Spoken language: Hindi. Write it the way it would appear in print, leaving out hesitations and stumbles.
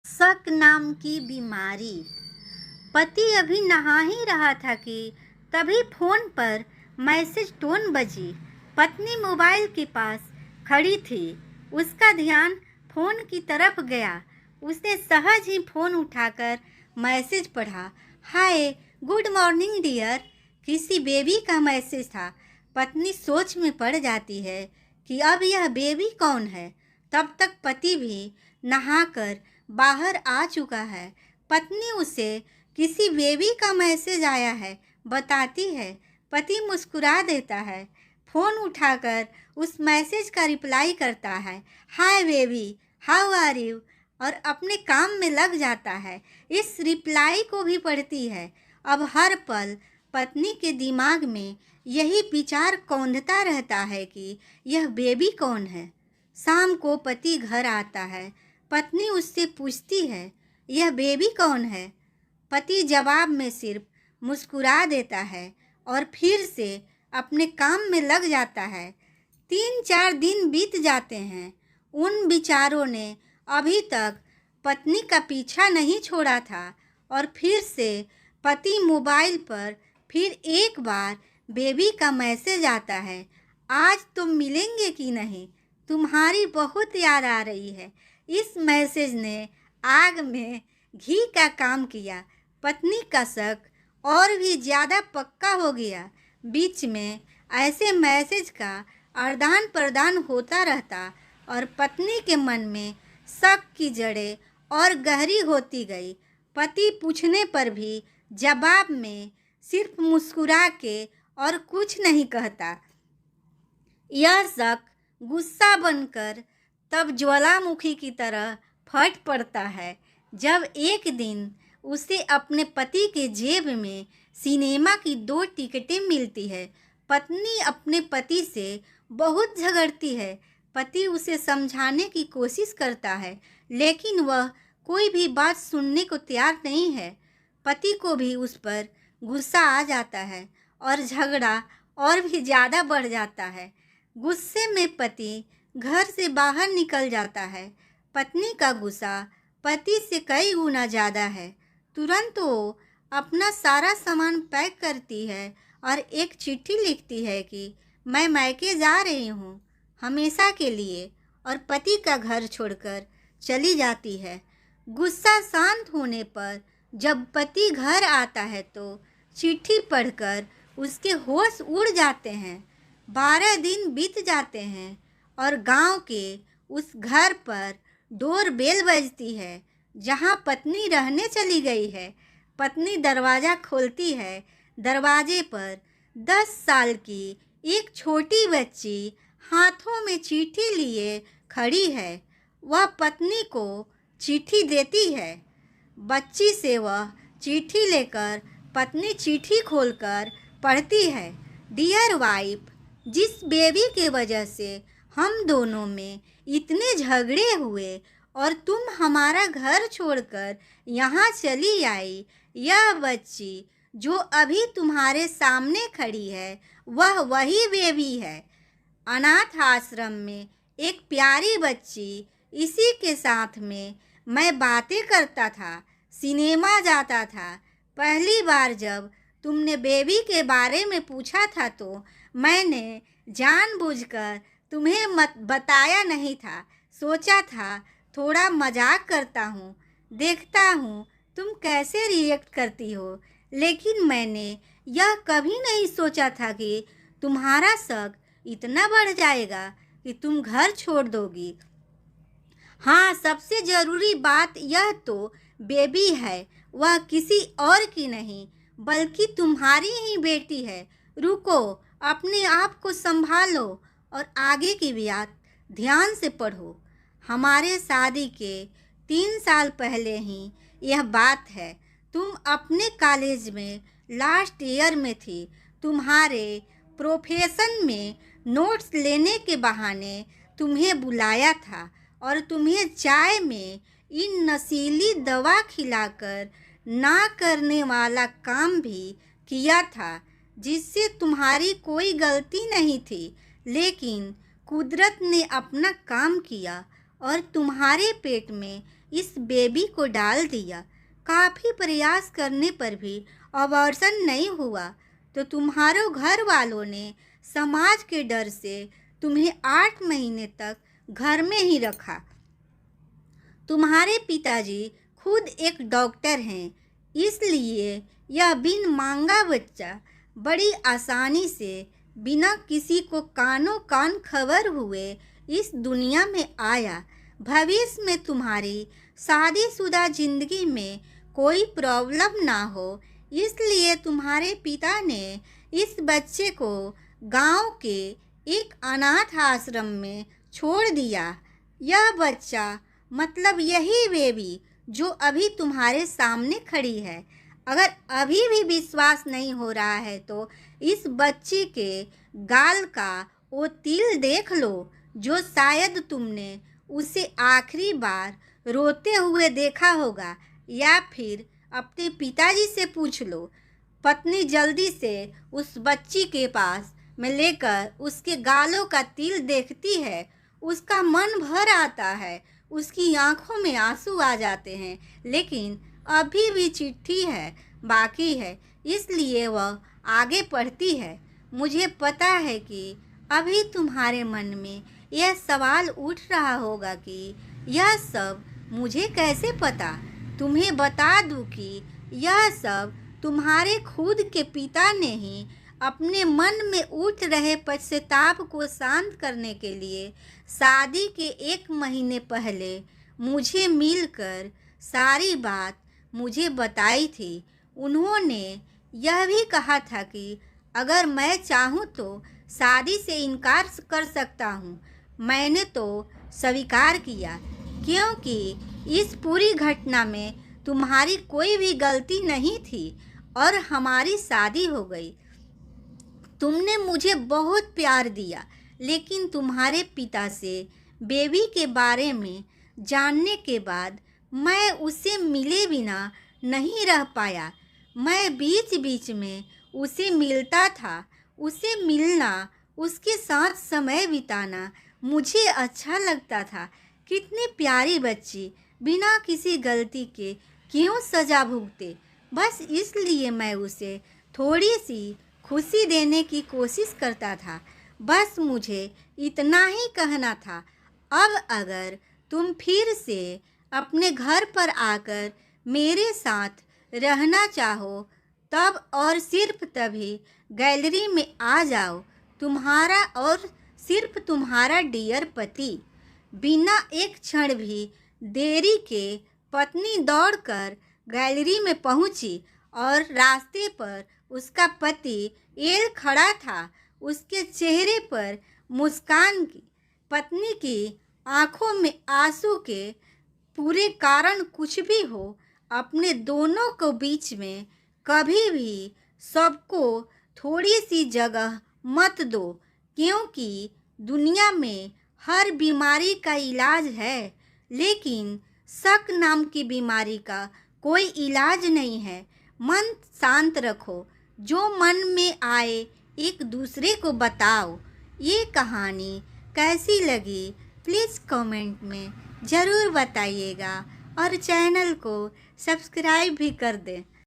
शक नाम की बीमारी। पति अभी नहा ही रहा था कि तभी फोन पर मैसेज टोन बजी। पत्नी मोबाइल के पास खड़ी थी। उसका ध्यान फोन की तरफ गया। उसने सहज ही फोन उठाकर मैसेज पढ़ा। हाय, गुड मॉर्निंग डियर। किसी बेबी का मैसेज था। पत्नी सोच में पड़ जाती है कि अब यह बेबी कौन है। तब तक पति भी नहाकर बाहर आ चुका है। पत्नी उसे किसी बेबी का मैसेज आया है बताती है। पति मुस्कुरा देता है, फ़ोन उठाकर उस मैसेज का रिप्लाई करता है, hi baby, how are you, और अपने काम में लग जाता है। इस रिप्लाई को भी पढ़ती है। अब हर पल पत्नी के दिमाग में यही विचार कौंधता रहता है कि यह बेबी कौन है। शाम को पति घर आता है। पत्नी उससे पूछती है, यह बेबी कौन है। पति जवाब में सिर्फ मुस्कुरा देता है और फिर से अपने काम में लग जाता है। 3-4 दिन बीत जाते हैं। उन विचारों ने अभी तक पत्नी का पीछा नहीं छोड़ा था और फिर से पति मोबाइल पर फिर एक बार बेबी का मैसेज आता है, आज तुम मिलेंगे कि नहीं, तुम्हारी बहुत याद आ रही है। इस मैसेज ने आग में घी का काम किया। पत्नी का शक और भी ज़्यादा पक्का हो गया। बीच में ऐसे मैसेज का आदान प्रदान होता रहता और पत्नी के मन में शक की जड़ें और गहरी होती गई। पति पूछने पर भी जवाब में सिर्फ मुस्कुरा के और कुछ नहीं कहता। यह शक गुस्सा बनकर तब ज्वालामुखी की तरह फट पड़ता है जब एक दिन उसे अपने पति के जेब में सिनेमा की 2 टिकटें मिलती है। पत्नी अपने पति से बहुत झगड़ती है। पति उसे समझाने की कोशिश करता है, लेकिन वह कोई भी बात सुनने को तैयार नहीं है। पति को भी उस पर गुस्सा आ जाता है और झगड़ा और भी ज़्यादा बढ़ जाता है। गुस्से में पति घर से बाहर निकल जाता है। पत्नी का गुस्सा पति से कई गुना ज़्यादा है। तुरंत वो अपना सारा सामान पैक करती है और एक चिट्ठी लिखती है कि मैं मायके जा रही हूँ हमेशा के लिए, और पति का घर छोड़कर चली जाती है। गुस्सा शांत होने पर जब पति घर आता है तो चिट्ठी पढ़कर उसके होश उड़ जाते हैं। 12 दिन बीत जाते हैं और गांव के उस घर पर डोर बेल बजती है जहां पत्नी रहने चली गई है। पत्नी दरवाज़ा खोलती है। दरवाजे पर 10 साल की एक छोटी बच्ची हाथों में चिट्ठी लिए खड़ी है। वह पत्नी को चिट्ठी देती है। बच्ची से वह चिट्ठी लेकर पत्नी चिट्ठी खोलकर पढ़ती है, डियर वाइफ, जिस बेबी के वजह से हम दोनों में इतने झगड़े हुए और तुम हमारा घर छोड़कर यहाँ चली आई, यह बच्ची जो अभी तुम्हारे सामने खड़ी है वह वही बेबी है। अनाथ आश्रम में एक प्यारी बच्ची, इसी के साथ में मैं बातें करता था, सिनेमा जाता था। पहली बार जब तुमने बेबी के बारे में पूछा था तो मैंने जानबूझकर तुम्हें मत बताया नहीं था। सोचा था थोड़ा मजाक करता हूँ, देखता हूँ तुम कैसे रिएक्ट करती हो। लेकिन मैंने यह कभी नहीं सोचा था कि तुम्हारा शक इतना बढ़ जाएगा कि तुम घर छोड़ दोगी। हाँ, सबसे ज़रूरी बात यह तो बेबी है, वह किसी और की नहीं बल्कि तुम्हारी ही बेटी है। रुको, अपने आप को संभालो और आगे की बात ध्यान से पढ़ो। हमारे शादी के 3 साल पहले ही यह बात है। तुम अपने कॉलेज में लास्ट ईयर में थी। तुम्हारे प्रोफेशन में नोट्स लेने के बहाने तुम्हें बुलाया था और तुम्हें चाय में इन नशीली दवा खिलाकर ना करने वाला काम भी किया था, जिससे तुम्हारी कोई गलती नहीं थी। लेकिन कुदरत ने अपना काम किया और तुम्हारे पेट में इस बेबी को डाल दिया। काफ़ी प्रयास करने पर भी अबॉर्शन नहीं हुआ तो तुम्हारे घर वालों ने समाज के डर से तुम्हें 8 महीने तक घर में ही रखा। तुम्हारे पिताजी खुद एक डॉक्टर हैं, इसलिए यह बिन मांगा बच्चा बड़ी आसानी से बिना किसी को कानों कान खबर हुए इस दुनिया में आया। भविष्य में तुम्हारी शादीशुदा जिंदगी में कोई प्रॉब्लम ना हो, इसलिए तुम्हारे पिता ने इस बच्चे को गांव के एक अनाथ आश्रम में छोड़ दिया। यह बच्चा मतलब यही बेबी जो अभी तुम्हारे सामने खड़ी है। अगर अभी भी विश्वास नहीं हो रहा है तो इस बच्ची के गाल का वो तिल देख लो जो शायद तुमने उसे आखिरी बार रोते हुए देखा होगा, या फिर अपने पिताजी से पूछ लो। पत्नी जल्दी से उस बच्ची के पास में लेकर उसके गालों का तिल देखती है, उसका मन भर आता है, उसकी आंखों में आंसू आ जाते हैं, लेकिन अभी भी चिट्ठी है बाकी है, इसलिए वह आगे पढ़ती है। मुझे पता है कि अभी तुम्हारे मन में यह सवाल उठ रहा होगा कि यह सब मुझे कैसे पता। तुम्हें बता दूं कि यह सब तुम्हारे खुद के पिता ने ही अपने मन में उठ रहे पश्चाताप को शांत करने के लिए शादी के 1 महीने पहले मुझे मिलकर सारी बात मुझे बताई थी। उन्होंने यह भी कहा था कि अगर मैं चाहूँ तो शादी से इनकार कर सकता हूँ। मैंने तो स्वीकार किया, क्योंकि इस पूरी घटना में तुम्हारी कोई भी गलती नहीं थी और हमारी शादी हो गई। तुमने मुझे बहुत प्यार दिया, लेकिन तुम्हारे पिता से बेबी के बारे में जानने के बाद मैं उसे मिले बिना नहीं रह पाया। मैं बीच बीच में उसे मिलता था। उसे मिलना, उसके साथ समय बिताना मुझे अच्छा लगता था। कितनी प्यारी बच्ची बिना किसी गलती के क्यों सज़ा भुगते। बस इसलिए मैं उसे थोड़ी सी खुशी देने की कोशिश करता था। बस मुझे इतना ही कहना था। अब अगर तुम फिर से अपने घर पर आकर मेरे साथ रहना चाहो तब और सिर्फ तभी गैलरी में आ जाओ। तुम्हारा और सिर्फ तुम्हारा डियर पति। बिना एक क्षण भी देरी के पत्नी दौड़कर गैलरी में पहुंची और रास्ते पर उसका पति एल खड़ा था। उसके चेहरे पर मुस्कान की, पत्नी की आंखों में आंसू के पूरे कारण कुछ भी हो, अपने दोनों को बीच में कभी भी सबको थोड़ी सी जगह मत दो, क्योंकि दुनिया में हर बीमारी का इलाज है, लेकिन शक नाम की बीमारी का कोई इलाज नहीं है। मन शांत रखो, जो मन में आए एक दूसरे को बताओ। ये कहानी कैसी लगी प्लीज़ कमेंट में ज़रूर बताइएगा और चैनल को सब्सक्राइब भी कर दें।